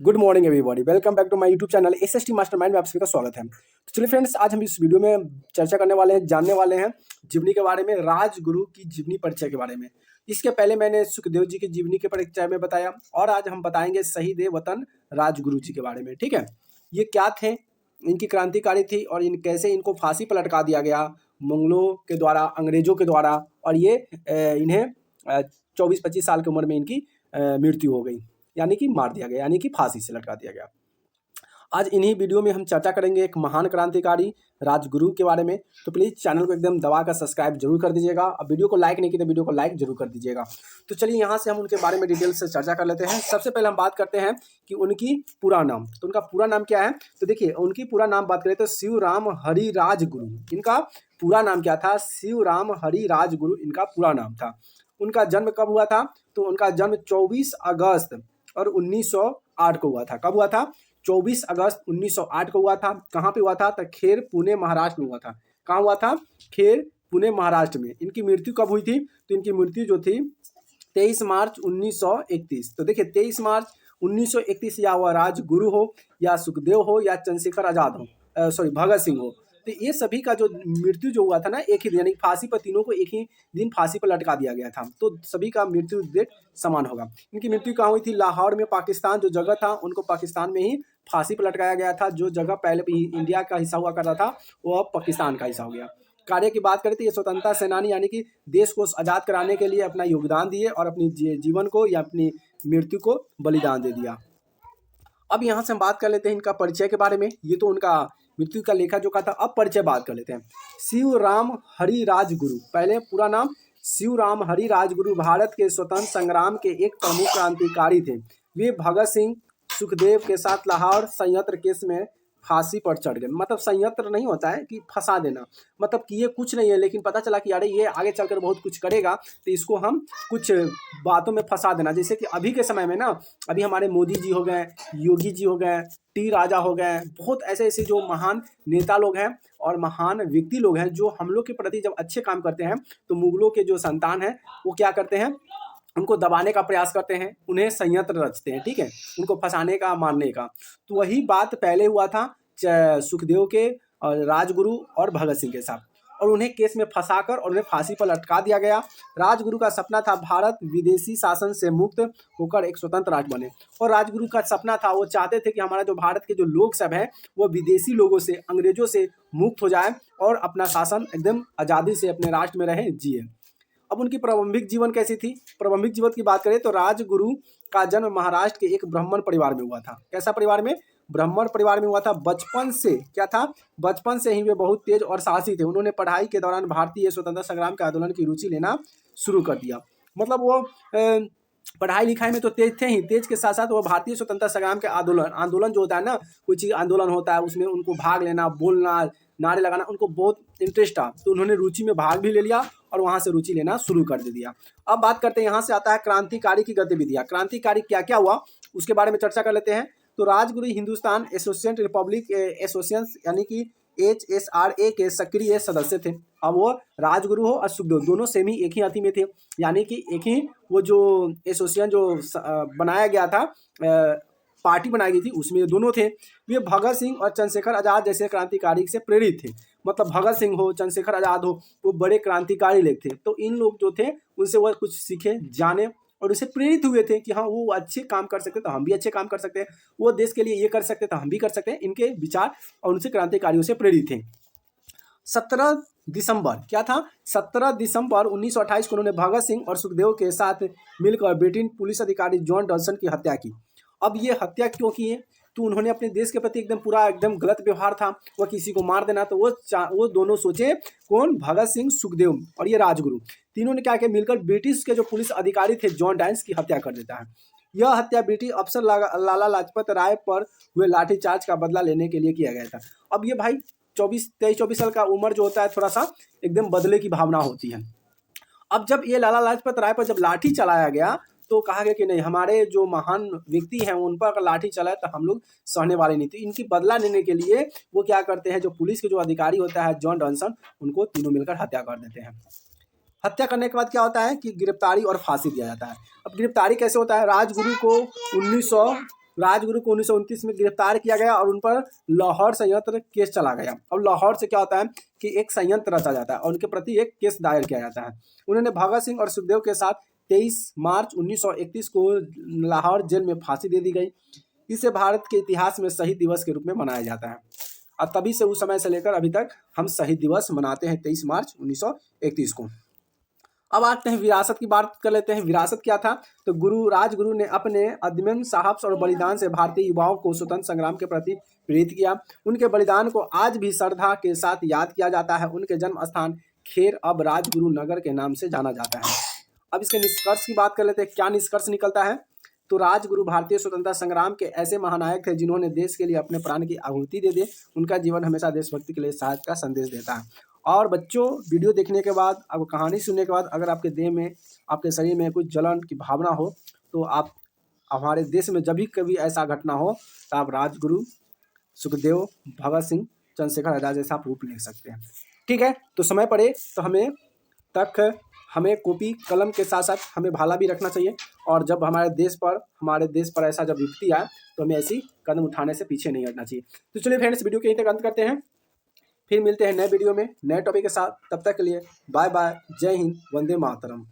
Good morning everybody, welcome back to my YouTube channel SST Mastermind में आप सभी का स्वागत है। तो चलिए फ्रेंड्स, आज हम इस वीडियो में चर्चा करने वाले हैं, जानने वाले हैं जीवनी के बारे में, राजगुरु की जीवनी परिचय के बारे में। इसके पहले मैंने सुखदेव जी की जीवनी के परिचय में बताया और आज हम बताएंगे शहीद वतन राजगुरु जी के बारे में। ठीक है, ये क्या थे, इनकी क्रांतिकारी थी और कैसे इनको फांसी पर लटका दिया गया मुगलों के द्वारा, अंग्रेजों के द्वारा, और ये इन्हें 24-25 साल की उम्र में इनकी मृत्यु हो गई, यानी कि मार दिया गया, यानी कि फांसी से लटका दिया गया। आज इन्हीं वीडियो में हम चर्चा करेंगे एक महान क्रांतिकारी राजगुरु के बारे में। तो प्लीज़ चैनल को एकदम दबा कर सब्सक्राइब जरूर कर दीजिएगा। अब वीडियो को लाइक नहीं किया तो वीडियो को लाइक जरूर कर दीजिएगा। तो चलिए यहाँ से हम उनके बारे में डिटेल से चर्चा कर लेते हैं। सबसे पहले हम बात करते हैं कि उनकी पूरा नाम, तो उनका पूरा नाम क्या है। तो देखिए, उनकी पूरा नाम बात करें तो शिवराम हरि राजगुरु। इनका पूरा नाम क्या था? शिवराम हरि राजगुरु इनका पूरा नाम था। उनका जन्म कब हुआ था? तो उनका जन्म 24 अगस्त और 1908 को हुआ था। कब हुआ था? 24 अगस्त 1908 को हुआ था। कहाँ पे हुआ था? तो खेर, पुणे, महाराष्ट्र में हुआ था। कहाँ हुआ था? खेर, पुणे, महाराष्ट्र में। इनकी मृत्यु कब हुई थी? तो इनकी मृत्यु जो थी 23 मार्च 1931। तो देखिए, 23 मार्च 1931, या वह राजगुरु हो, या सुखदेव हो, या चंद्रशेखर आजाद हो, सॉरी भगत सिंह हो, तो ये सभी का जो मृत्यु जो हुआ था ना, एक ही दिन, यानी फांसी पर, तीनों को एक ही दिन फांसी पर लटका दिया गया था। तो सभी का मृत्यु डेट समान होगा। इनकी मृत्यु कहाँ हुई थी? लाहौर में, पाकिस्तान। जो जगह था उनको पाकिस्तान में ही फांसी पर लटकाया गया था। जो जगह पहले इंडिया का हिस्सा हुआ करता था वो अब पाकिस्तान का हिस्सा हो गया। कार्य की बात करें तो ये स्वतंत्रता सेनानी, यानी कि देश को आज़ाद कराने के लिए अपना योगदान दिए और अपनी जीवन को या अपनी मृत्यु को बलिदान दे दिया। अब यहाँ से हम बात कर लेते हैं इनका परिचय के बारे में। ये तो उनका मृत्यु का लेखा जोखा था। अब परिचय बात कर लेते हैं। शिवराम हरि राजगुरु, पहले पूरा नाम शिवराम हरि राजगुरु, भारत के स्वतंत्र संग्राम के एक प्रमुख क्रांतिकारी थे। वे भगत सिंह, सुखदेव के साथ लाहौर संयंत्र केस में फांसी पर चढ़ गए। मतलब संयंत्र नहीं होता है कि फंसा देना, मतलब कि ये कुछ नहीं है, लेकिन पता चला कि अरे ये आगे चलकर बहुत कुछ करेगा, तो इसको हम कुछ बातों में फंसा देना। जैसे कि अभी के समय में ना, अभी हमारे मोदी जी हो गए, योगी जी हो गए, टी राजा हो गए, बहुत ऐसे ऐसे जो महान नेता लोग हैं और महान व्यक्ति लोग हैं, जो हम लोग के प्रति जब अच्छे काम करते हैं तो मुगलों के जो संतान हैं वो क्या करते हैं, उनको दबाने का प्रयास करते हैं, उन्हें संयंत्र रचते हैं। ठीक है, उनको फंसाने का, मारने का। तो वही बात पहले हुआ था सुखदेव के और राजगुरु और भगत सिंह के साथ, और उन्हें केस में फंसाकर और उन्हें फांसी पर लटका दिया गया। राजगुरु का सपना था भारत विदेशी शासन से मुक्त होकर एक स्वतंत्र राज्य बने। और राजगुरु का सपना था, वो चाहते थे कि हमारा जो भारत के जो लोग सब हैं वो विदेशी लोगों से, अंग्रेजों से मुक्त हो जाए और अपना शासन एकदम आज़ादी से अपने राष्ट्र में रहे, जिए। अब उनकी प्रारंभिक जीवन कैसी थी? प्रारंभिक जीवन की बात करें तो राजगुरु का जन्म महाराष्ट्र के एक ब्राह्मण परिवार में हुआ था। कैसा परिवार में? ब्राह्मण परिवार में हुआ था। बचपन से क्या था? बचपन से ही वे बहुत तेज और साहसी थे। उन्होंने पढ़ाई के दौरान भारतीय स्वतंत्रता संग्राम के आंदोलन की रुचि लेना शुरू कर दिया। मतलब वो पढ़ाई लिखाई में तो तेज थे ही, तेज के साथ साथ वो भारतीय स्वतंत्रता संग्राम के आंदोलन जो होता है ना, कोई चीज़ आंदोलन होता है उसमें उनको भाग लेना, बोलना, नारे लगाना, उनको बहुत इंटरेस्ट था। तो उन्होंने रुचि में भाग भी ले लिया और वहाँ से रुचि लेना शुरू कर दिया। अब बात करते हैं, यहाँ से आता है क्रांतिकारी की गतिविधियाँ। क्रांतिकारी क्या क्या हुआ उसके बारे में चर्चा कर लेते हैं। तो Rajguru Hindustan association Republic association, यानी कि HSRA के सक्रिय सदस्य थे। अब वो राजगुरु हो और सुखदेव दोनों सेम ही, एक ही हाथी में थे, यानी कि एक ही वो जो एसोसिएशन जो बनाया गया था, पार्टी बनाई गई थी, उसमें ये दोनों थे। वे भगत सिंह और चंद्रशेखर आजाद जैसे क्रांतिकारी से प्रेरित थे। मतलब भगत सिंह हो, चंद्रशेखर आजाद हो, वो बड़े क्रांतिकारी लोग थे। तो इन लोग जो थे उनसे वो कुछ सीखे, जाने और उससे प्रेरित हुए थे कि हाँ, वो अच्छे काम कर सकते तो हम भी अच्छे काम कर सकते हैं, वो देश के लिए ये कर सकते तो हम भी कर सकते हैं। इनके विचार और उनसे क्रांतिकारियों से प्रेरित थे। 17 दिसंबर क्या था? 17 दिसंबर 1928 को उन्होंने भगत सिंह और सुखदेव के साथ मिलकर ब्रिटेन पुलिस अधिकारी जॉन डॉल्सन की हत्या की। अब ये हत्या क्यों की है? तो उन्होंने अपने देश के प्रति एकदम गलत व्यवहार था, वह किसी को मार देना। तो वो दोनों सोचे, कौन? भगत सिंह, सुखदेव और ये राजगुरु, तीनों ने क्या किया, मिलकर ब्रिटिश के जो पुलिस अधिकारी थे जॉन डाइंस की हत्या कर देता है। यह हत्या ब्रिटिश अफसर लाला लाजपत राय पर हुए लाठीचार्ज का बदला लेने के लिए किया गया था। अब ये भाई 23-24 साल का उम्र जो होता है, थोड़ा सा एकदम बदले की भावना होती है। अब जब ये लाला लाजपत राय पर जब लाठी चलाया गया तो कहा गया कि नहीं, हमारे जो महान व्यक्ति हैं उन पर अगर लाठी चलाए तो हम लोग सहने वाले नहीं थे। इनकी बदला लेने के लिए वो क्या करते हैं, जो पुलिस के जो अधिकारी होता है जॉन डॉल्सन, उनको तीनों मिलकर हत्या कर देते हैं। हत्या करने के बाद क्या होता है कि गिरफ्तारी और फांसी दिया जाता है। अब गिरफ्तारी कैसे होता है? राजगुरु को राजगुरु को 1929 में गिरफ्तार किया गया और उन पर लाहौर संयंत्र केस चला गया। अब लाहौर से क्या होता है कि एक संयंत्र रचा जाता है और उनके प्रति एक केस दायर किया जाता है। उन्होंने भगत सिंह और सुखदेव के साथ 23 मार्च 1931 को लाहौर जेल में फांसी दे दी गई। इसे भारत के इतिहास में शहीद दिवस के रूप में मनाया जाता है और तभी से उस समय से लेकर अभी तक हम शहीद दिवस मनाते हैं 23 मार्च 1931 को। अब आते हैं विरासत की बात कर लेते हैं। विरासत क्या था? तो राजगुरु ने अपने अदम्य साहस और बलिदान से भारतीय युवाओं को स्वतंत्र संग्राम के प्रति प्रेरित किया। उनके बलिदान को आज भी श्रद्धा के साथ याद किया जाता है। उनके जन्म स्थान खेर अब राजगुरु नगर के नाम से जाना जाता है। अब इसके निष्कर्ष की बात कर लेते हैं। क्या निष्कर्ष निकलता है? तो राजगुरु भारतीय स्वतंत्रता संग्राम के ऐसे महानायक थे जिन्होंने देश के लिए अपने प्राण की आहुति दे दी। उनका जीवन हमेशा देशभक्ति के लिए साहस का संदेश देता है। और बच्चों, वीडियो देखने के बाद, आपको कहानी सुनने के बाद अगर आपके देह में, आपके शरीर में कुछ जलन की भावना हो तो आप हमारे देश में जब भी कभी ऐसा घटना हो तो आप राजगुरु, सुखदेव, भगत सिंह, चंद्रशेखर आजाद जैसा आप रूप ले सकते हैं। ठीक है, तो समय पड़े तो हमें कॉपी कलम के साथ साथ हमें भाला भी रखना चाहिए और जब हमारे देश पर ऐसा जब विपत्ति आए तो हमें ऐसी कदम उठाने से पीछे नहीं हटना चाहिए। तो चलिए फ्रेंड्स, वीडियो के यहीं तक अंत करते हैं। फिर मिलते हैं नए वीडियो में नए टॉपिक के साथ। तब तक के लिए बाय बाय। जय हिंद, वंदे मातरम।